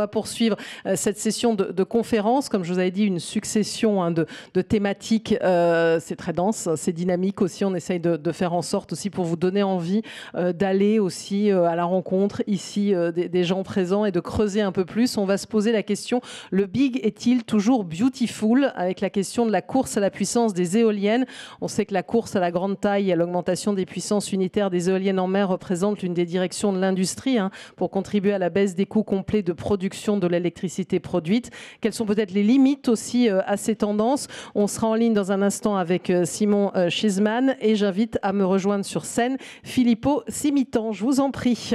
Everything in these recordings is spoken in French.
va poursuivre cette session de conférence. Comme je vous avais dit, une succession de thématiques. C'est très dense, c'est dynamique aussi. On essaye de faire en sorte aussi pour vous donner envie d'aller aussi à la rencontre ici des gens présents et de creuser un peu plus. On va se poser la question, le big est-il toujours beautiful, avec la question de la course à la puissance des éoliennes. On sait que la course à la grande taille et à l'augmentation des puissances unitaires des éoliennes en mer représente l'une des directions de l'industrie pour contribuer à la baisse des coûts complets de production de l'électricité produite. Quelles sont peut-être les limites aussi à ces tendances? On sera en ligne dans un instant avec Simon Schizman et j'invite à me rejoindre sur scène Filippo Simitan. Je vous en prie.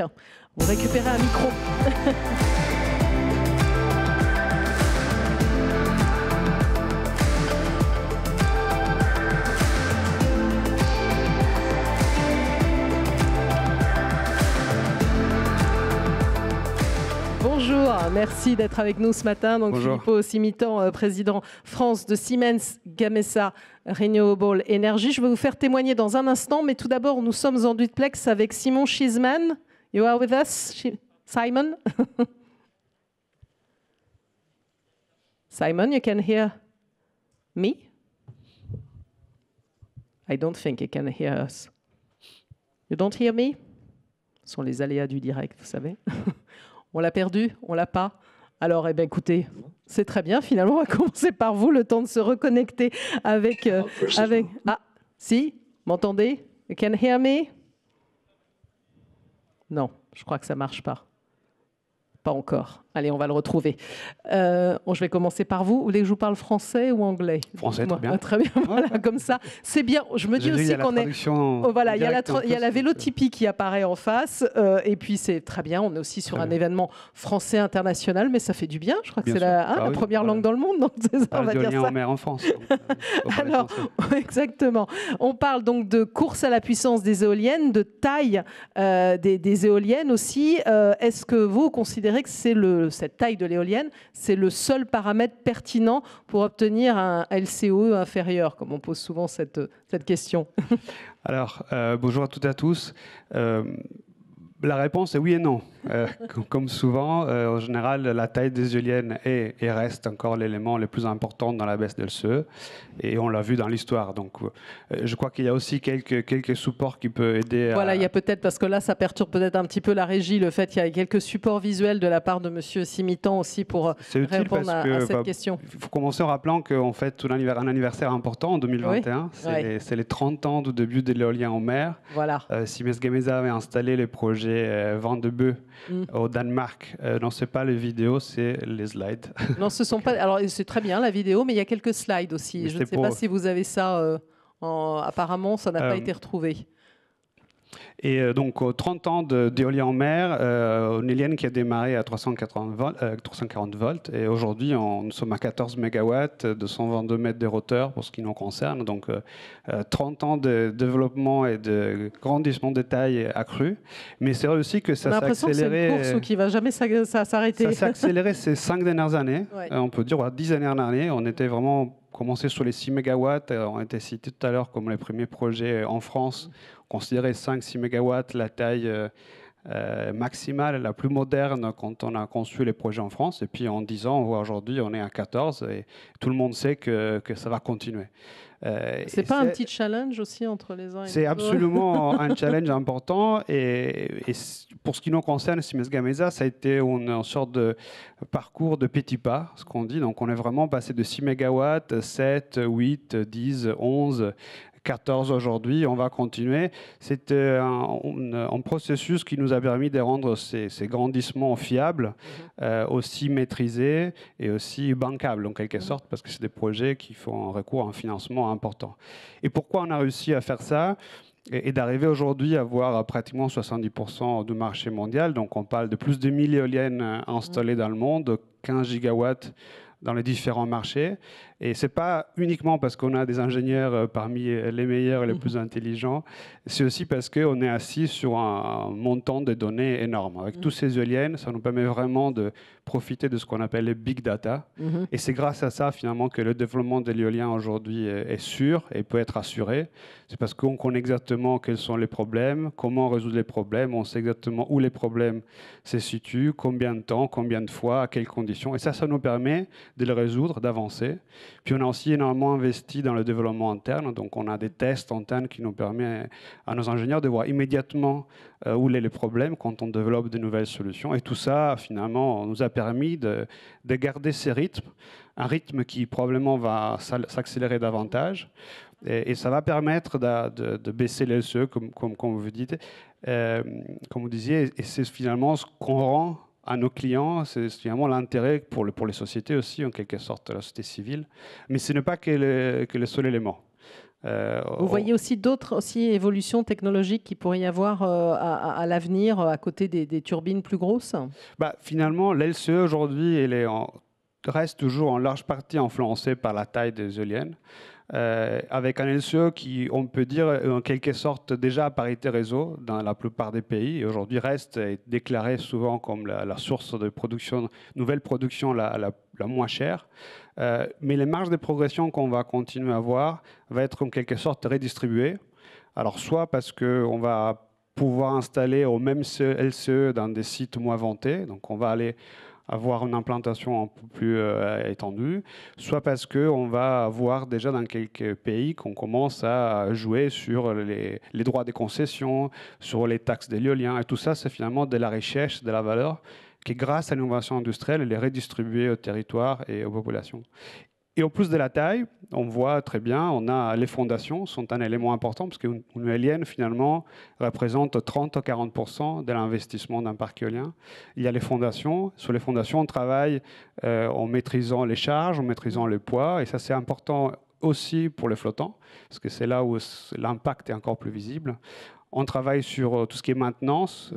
Vous récupérez un micro. Bonjour, merci d'être avec nous ce matin. Donc, Filippo Simitan, président France de Siemens Gamesa Renewable Energy. Je vais vous faire témoigner dans un instant, mais tout d'abord, nous sommes en duplex avec Simon Schizman. You are with us, Simon? Simon, you can hear me? I don't think you can hear us. You don't hear me? Ce sont les aléas du direct, vous savez. On l'a perdu? On l'a pas? Alors, écoutez, c'est très bien. Finalement, on va commencer par vous, le temps de se reconnecter avec... Ah, si? M'entendez? You can hear me? Non, je crois que ça marche pas. Pas encore. Allez, on va le retrouver. Je vais commencer par vous. Vous voulez que je vous parle français ou anglais? Français, très bien. Très bien, voilà, comme ça. C'est bien. Je me dis aussi qu'on est... Oh, voilà, il y a la Vélotipie qui apparaît en face. Et puis, c'est très bien. On est aussi sur un événement français international, mais ça fait du bien. Je crois que c'est la première langue dans le monde. Donc, on va dire ça. En mer en France. Alors, exactement. On parle donc de course à la puissance des éoliennes, de taille des éoliennes aussi. Est-ce que vous considérez que cette taille de l'éolienne, c'est le seul paramètre pertinent pour obtenir un LCOE inférieur, comme on pose souvent cette question? Alors, bonjour à toutes et à tous. La réponse est oui et non. Comme souvent, en général, la taille des éoliennes est et reste encore l'élément le plus important dans la baisse de LCE. Et on l'a vu dans l'histoire. Donc, je crois qu'il y a aussi quelques supports qui peuvent aider. Voilà, il y a peut-être, parce que là, ça perturbe peut-être un petit peu la régie, le fait qu'il y a quelques supports visuels de la part de M. Simitan aussi pour répondre à cette question. Il faut commencer en rappelant qu'on fête un anniversaire important en 2021. Oui. C'est les 30 ans du début de l'éolien en mer. Voilà. Siemens Gamesa avait installé le projet Vent de Bœuf au Danemark. Non, ce n'est pas les vidéos, c'est les slides. Non, ce sont pas. Alors, c'est très bien la vidéo, mais il y a quelques slides aussi. Je ne sais pas si vous avez ça. Apparemment, ça n'a pas été retrouvé. Et donc, 30 ans d'éolien en mer, une éolienne qui a démarré à 340 volts. Et aujourd'hui, nous sommes à 14 MW, 222 mètres de hauteur pour ce qui nous concerne. Donc, 30 ans de développement et de grandissement de taille accru. Mais c'est vrai aussi que ça s'est accéléré. C'est une course qui ne va jamais s'arrêter. Ça s'est accéléré ces 5 dernières années. Ouais. On peut dire, 10 dernières années. On était vraiment commencé sur les 6 MW. On a été cité tout à l'heure comme les premiers projets en France. Considérer 5-6 MW la taille maximale, la plus moderne quand on a conçu les projets en France. Et puis en 10 ans, aujourd'hui, on est à 14 et tout le monde sait que ça va continuer. C'est pas un petit challenge aussi entre les uns et les autres? C'est absolument un challenge important. Et pour ce qui nous concerne, Siemens Gamesa, ça a été une sorte de parcours de petits pas, ce qu'on dit. Donc on est vraiment passé de 6 MW, 7, 8, 10, 11... 14 aujourd'hui, on va continuer. C'est un processus qui nous a permis de rendre ces grandissements fiables, aussi maîtrisés et aussi bancables en quelque sorte, parce que c'est des projets qui font un recours à un financement important. Et pourquoi on a réussi à faire ça et d'arriver aujourd'hui à avoir pratiquement 70% du marché mondial? Donc on parle de plus de 1000 éoliennes installées dans le monde, 15 gigawatts dans les différents marchés. Et ce n'est pas uniquement parce qu'on a des ingénieurs parmi les meilleurs et les plus intelligents, c'est aussi parce qu'on est assis sur un montant de données énorme. Avec tous ces éoliennes, ça nous permet vraiment de profiter de ce qu'on appelle les big data. Et c'est grâce à ça, finalement, que le développement de l'éolien aujourd'hui est sûr et peut être assuré. C'est parce qu'on connaît exactement quels sont les problèmes, comment résoudre les problèmes, on sait exactement où les problèmes se situent, combien de temps, combien de fois, à quelles conditions. Et ça nous permet de les résoudre, d'avancer. Puis on a aussi énormément investi dans le développement interne. Donc on a des tests internes qui nous permettent à nos ingénieurs de voir immédiatement où sont les problèmes quand on développe de nouvelles solutions. Et tout ça, finalement, nous a permis de garder ces rythmes, un rythme qui probablement va s'accélérer davantage. Et ça va permettre de baisser les LCE, comme vous dites, comme vous disiez. Et c'est finalement ce qu'on rend à nos clients, c'est finalement l'intérêt pour les sociétés aussi, en quelque sorte, la société civile. Mais ce n'est pas que le seul élément. Vous voyez aussi d'autres évolutions technologiques qui pourraient y avoir à l'avenir, à côté des turbines plus grosses? Finalement, l'LCE aujourd'hui, reste toujours en large partie influencée par la taille des éoliennes. Avec un LCE qui, on peut dire, en quelque sorte déjà à parité réseau dans la plupart des pays, et aujourd'hui reste déclaré souvent comme la source de production, nouvelle production la moins chère. Mais les marges de progression qu'on va continuer à avoir va être en quelque sorte redistribuées. Alors soit parce qu'on va pouvoir installer au même LCE dans des sites moins vantés, donc on va aller avoir une implantation un peu plus étendue, soit parce qu'on va avoir déjà dans quelques pays qu'on commence à jouer sur les droits des concessions, sur les taxes de l'éolien, et tout ça, c'est finalement de la richesse, de la valeur qui, grâce à l'innovation industrielle, elle est redistribuée au territoire et aux populations. Et en plus de la taille, on voit très bien, on a les fondations sont un élément important parce qu'une éolienne, finalement, représente 30 à 40% de l'investissement d'un parc éolien. Il y a les fondations. Sur les fondations, on travaille en maîtrisant les charges, en maîtrisant les poids. Et ça, c'est important aussi pour les flottants, parce que c'est là où l'impact est encore plus visible. On travaille sur tout ce qui est maintenance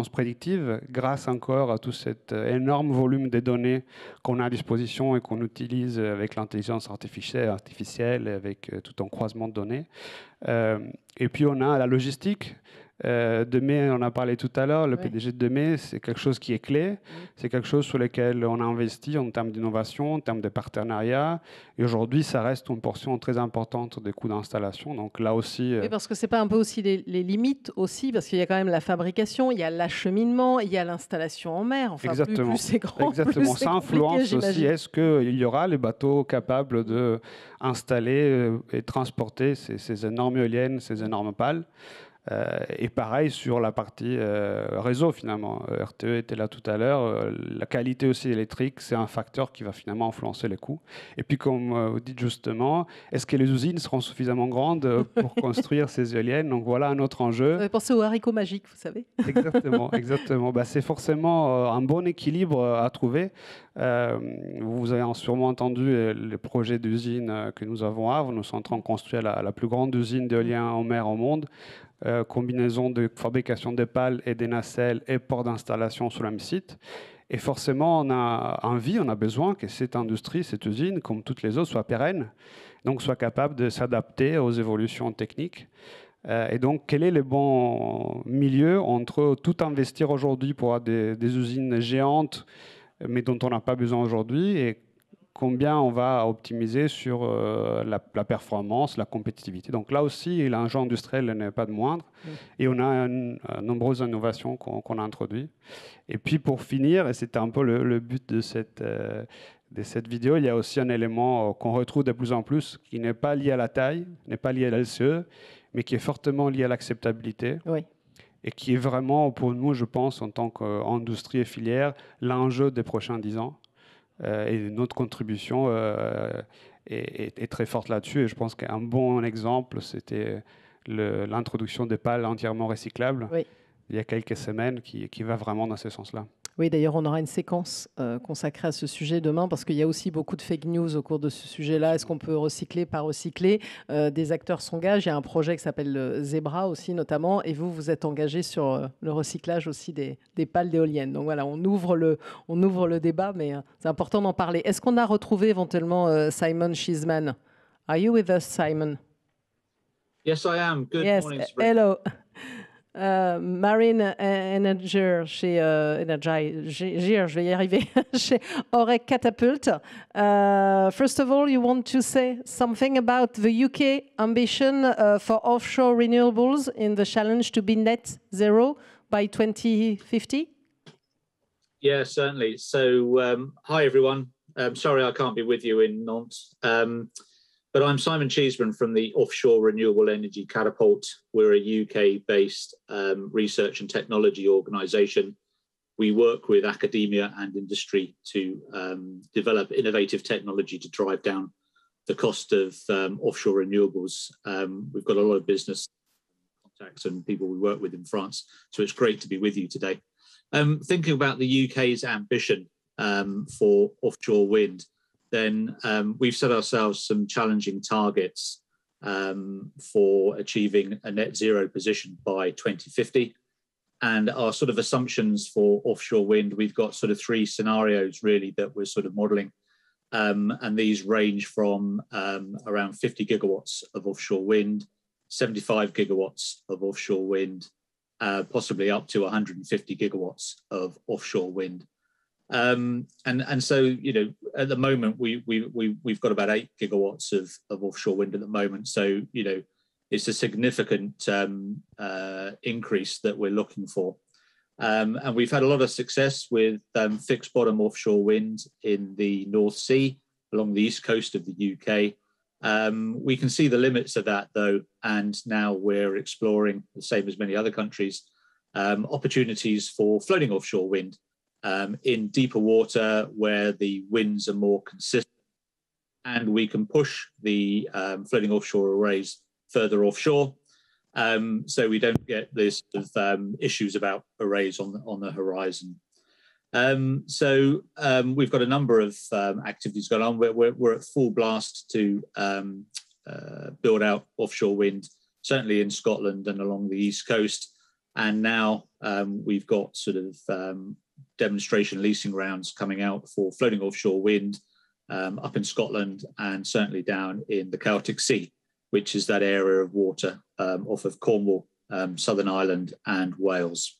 prédictive, grâce encore à tout cet énorme volume de données qu'on a à disposition et qu'on utilise avec l'intelligence artificielle, avec tout un croisement de données. Et puis on a la logistique. Demey, on a parlé tout à l'heure, le PDG de Demey, c'est quelque chose qui est clé, c'est quelque chose sur lequel on a investi en termes d'innovation, en termes de partenariat, et aujourd'hui, ça reste une portion très importante des coûts d'installation. Donc là aussi... Oui, parce que c'est pas un peu aussi les limites aussi, parce qu'il y a quand même la fabrication, il y a l'acheminement, il y a l'installation en mer. Enfin, exactement. Plus c'est grand, exactement. Plus c'est ça influence aussi. Est-ce qu'il y aura les bateaux capables d'installer et transporter ces énormes éoliennes, ces énormes pales? Et pareil sur la partie réseau, finalement. RTE était là tout à l'heure. La qualité aussi électrique, c'est un facteur qui va finalement influencer les coûts. Et puis, comme vous dites justement, est-ce que les usines seront suffisamment grandes pour construire ces éoliennes? Donc voilà un autre enjeu. Vous avez pensé aux haricots magiques, vous savez. Exactement, exactement. C'est forcément un bon équilibre à trouver. Vous avez sûrement entendu les projets d'usine que nous avons à Havre. Nous sommes en train de construire la plus grande usine d'éolien en mer au monde. Combinaison de fabrication des pales et des nacelles et port d'installation sur le même site. Et forcément, on a envie, on a besoin que cette industrie, cette usine, comme toutes les autres, soit pérenne, donc soit capable de s'adapter aux évolutions techniques. Et donc, quel est le bon milieu entre tout investir aujourd'hui pour avoir des usines géantes, mais dont on n'a pas besoin aujourd'hui, et combien on va optimiser sur la performance, la compétitivité. Donc là aussi, l'enjeu industriel n'est pas de moindre. Et on a nombreuses innovations qu'on a introduites. Et puis pour finir, et c'était un peu le but de cette vidéo, il y a aussi un élément qu'on retrouve de plus en plus, qui n'est pas lié à la taille, n'est pas lié à l'LCE, mais qui est fortement lié à l'acceptabilité. Oui. Et qui est vraiment, pour nous, je pense, en tant qu'industrie et filière, l'enjeu des prochains 10 ans. Et notre contribution est très forte là-dessus. Et je pense qu'un bon exemple, c'était l'introduction des pales entièrement recyclables il y a quelques semaines qui va vraiment dans ce sens-là. Oui, d'ailleurs, on aura une séquence consacrée à ce sujet demain parce qu'il y a aussi beaucoup de fake news au cours de ce sujet-là. Est-ce qu'on peut recycler, pas recycler? Des acteurs s'engagent. Il y a un projet qui s'appelle Zebra aussi, notamment. Et vous, vous êtes engagé sur le recyclage aussi des pales d'éoliennes. Donc voilà, on ouvre le débat, mais c'est important d'en parler. Est-ce qu'on a retrouvé éventuellement Simon Cheeseman? Are you with us, Simon? Yes, I am. Good Yes, morning, Sabrina. hello. Marine Energy chez je vais y arriver, chez Orec Catapult. First of all, you want to say something about the UK ambition for offshore renewables in the challenge to be net zero by 2050? Yeah, certainly. So, hi, everyone. Sorry I can't be with you in Nantes. But I'm Simon Cheeseman from the Offshore Renewable Energy Catapult. We're a UK-based research and technology organisation. We work with academia and industry to develop innovative technology to drive down the cost of offshore renewables. We've got a lot of business contacts and people we work with in France, so it's great to be with you today. Thinking about the UK's ambition for offshore wind, then we've set ourselves some challenging targets for achieving a net zero position by 2050. And our sort of assumptions for offshore wind, we've got sort of three scenarios really that we're sort of modelling. And these range from around 50 gigawatts of offshore wind, 75 gigawatts of offshore wind, possibly up to 150 gigawatts of offshore wind. And so, you know, at the moment we've got about 8 gigawatts of offshore wind at the moment. So, you know, it's a significant increase that we're looking for. And we've had a lot of success with fixed bottom offshore wind in the North Sea along the east coast of the UK. We can see the limits of that though, and now we're exploring, the same as many other countries, opportunities for floating offshore wind. In deeper water where the winds are more consistent, and we can push the floating offshore arrays further offshore, so we don't get this issues about arrays on the horizon. So we've got a number of activities going on. We're at full blast to build out offshore wind, certainly in Scotland and along the east coast. And now we've got sort of demonstration leasing rounds coming out for floating offshore wind up in Scotland and certainly down in the Celtic Sea, which is that area of water off of Cornwall, Southern Ireland and Wales.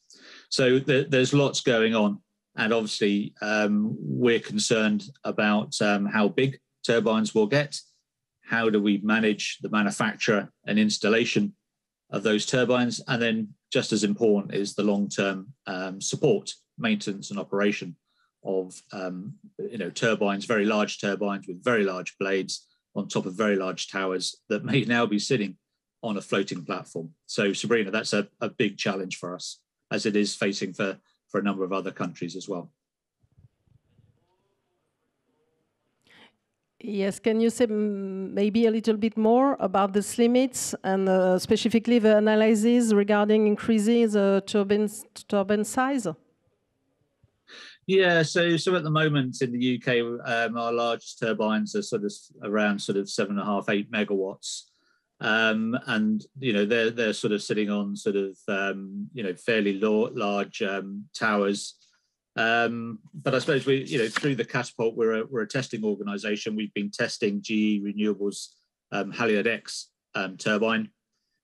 So there's lots going on. And obviously we're concerned about how big turbines will get. How do we manage the manufacture and installation of those turbines? And then just as important is the long-term support, maintenance and operation of turbines, very large turbines with very large blades on top of very large towers that may now be sitting on a floating platform. So Sabrina, that's a big challenge for us, as it is facing for a number of other countries as well. Yes, can you say maybe a little bit more about these limits and specifically the analysis regarding increasing the turbine size? Yeah, so at the moment in the UK, our largest turbines are sort of around sort of 7.5, 8 megawatts. And, you know, they're sort of sitting on sort of, fairly large towers. But I suppose we, through the Catapult, we're a testing organisation. We've been testing GE Renewables Haliade X turbine.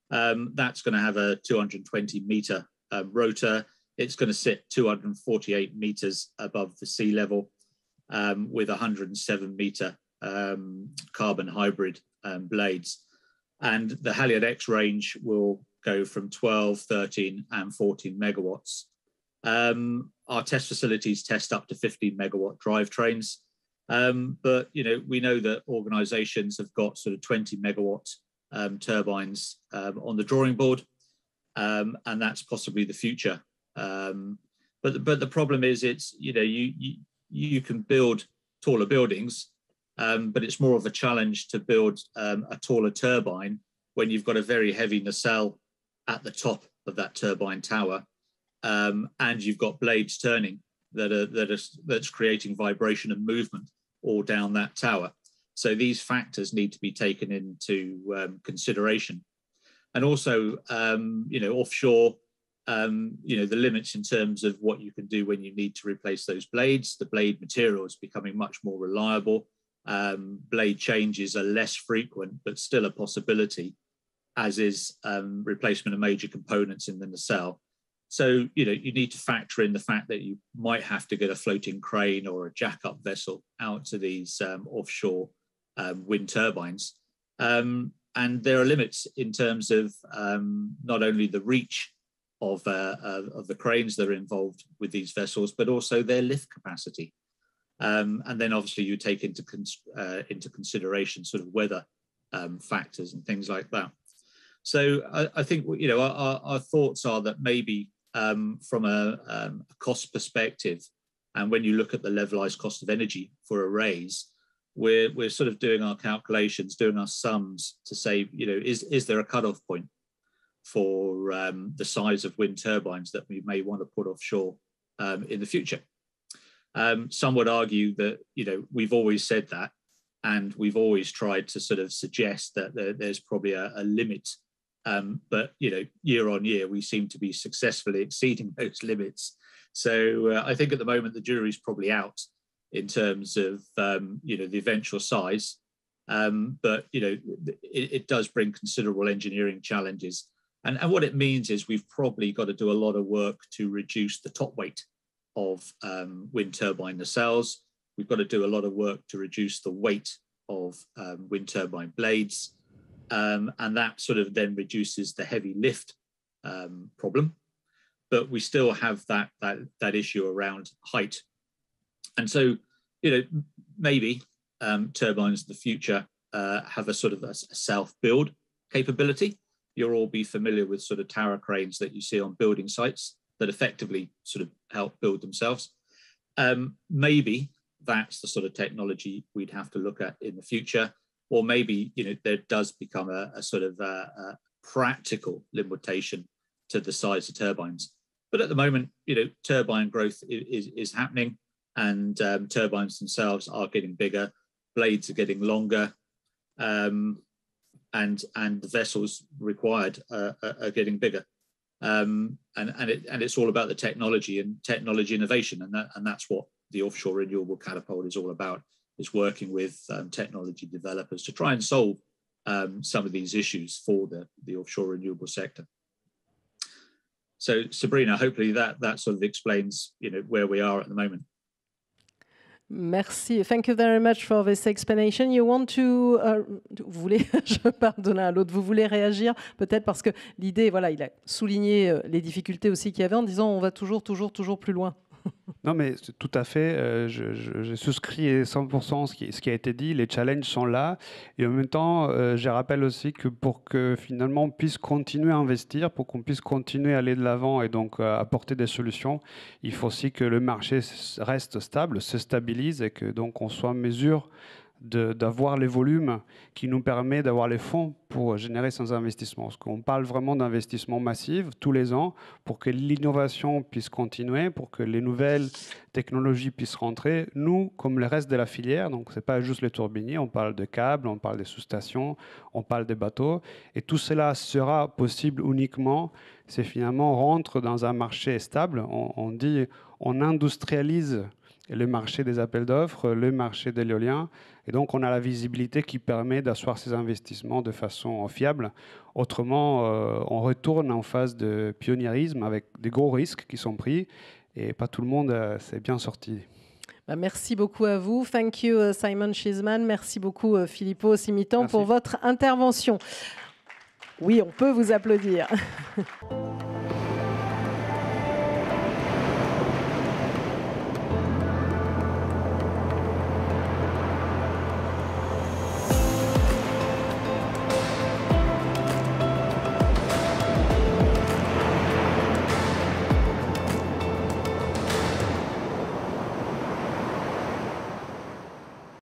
That's going to have a 220 metre rotor. It's going to sit 248 meters above the sea level with 107 meter carbon hybrid blades. And the Haliade X range will go from 12, 13 and 14 megawatts. Our test facilities test up to 15 megawatt drivetrains. But, we know that organizations have got sort of 20 megawatt turbines on the drawing board. And that's possibly the future. But the problem is it's, you can build taller buildings, but it's more of a challenge to build a taller turbine when you've got a very heavy nacelle at the top of that turbine tower, and you've got blades turning that's creating vibration and movement all down that tower. So these factors need to be taken into consideration. And also, offshore, the limits in terms of what you can do when you need to replace those blades. The blade material is becoming much more reliable. Blade changes are less frequent, but still a possibility, as is replacement of major components in the nacelle. So, you need to factor in the fact that you might have to get a floating crane or a jack-up vessel out to these offshore wind turbines. And there are limits in terms of not only the reach of the cranes that are involved with these vessels, but also their lift capacity. And then obviously you take into consideration sort of weather factors and things like that. So I think, our thoughts are that maybe from a cost perspective, and when you look at the levelized cost of energy for arrays, we're sort of doing our calculations, doing our sums to say, is there a cutoff point for the size of wind turbines that we may want to put offshore in the future? Some would argue that, we've always said that, and we've always tried to sort of suggest that there's probably a limit. But, year on year, we seem to be successfully exceeding those limits. So I think at the moment, the jury's probably out in terms of, the eventual size. But, it does bring considerable engineering challenges. And what it means is we've probably got to do a lot of work to reduce the top weight of wind turbine nacelles. We've got to do a lot of work to reduce the weight of wind turbine blades. And that sort of then reduces the heavy lift problem. But we still have that issue around height. And so, maybe turbines in the future have a sort of a self-build capability. You'll all be familiar with sort of tower cranes that you see on building sites that effectively sort of help build themselves. Maybe that's the sort of technology we'd have to look at in the future. Or maybe, there does become a sort of a practical limitation to the size of turbines. But at the moment, turbine growth is happening, and turbines themselves are getting bigger, blades are getting longer, and the vessels required are getting bigger. And it's all about the technology and technology innovation, and that's what the Offshore Renewable Catapult is all about, is working with technology developers to try and solve some of these issues for the offshore renewable sector. So Sabrina, hopefully that sort of explains where we are at the moment. Merci. Thank you very much for this explanation. You want to... vous voulez... Je pardonne à l'autre. Vous voulez réagir peut-être parce que l'idée, voilà, il a souligné les difficultés aussi qu'il y avait en disant on va toujours plus loin. Non, mais tout à fait, je souscris 100% ce qui a été dit. Les challenges sont là. Et en même temps, je rappelle aussi que pour que finalement on puisse continuer à investir, pour qu'on puisse continuer à aller de l'avant et donc apporter des solutions, il faut aussi que le marché reste stable, se stabilise et que donc on soit en mesure d'avoir les volumes qui nous permettent d'avoir les fonds pour générer ces investissements. Parce qu'on parle vraiment d'investissements massifs tous les ans pour que l'innovation puisse continuer, pour que les nouvelles technologies puissent rentrer. Nous, comme le reste de la filière, donc ce n'est pas juste les turbiniers, on parle de câbles, on parle des sous-stations, on parle des bateaux. Et tout cela sera possible uniquement si finalement on rentre dans un marché stable. On dit, on industrialise le marché des appels d'offres, le marché de l'éolien. Et donc, on a la visibilité qui permet d'asseoir ces investissements de façon fiable. Autrement, on retourne en phase de pionniérisme avec des gros risques qui sont pris et pas tout le monde s'est bien sorti. Merci beaucoup à vous. Thank you, Simon Cheeseman. Merci beaucoup, Filippo Simitan, pour votre intervention. Oui, on peut vous applaudir.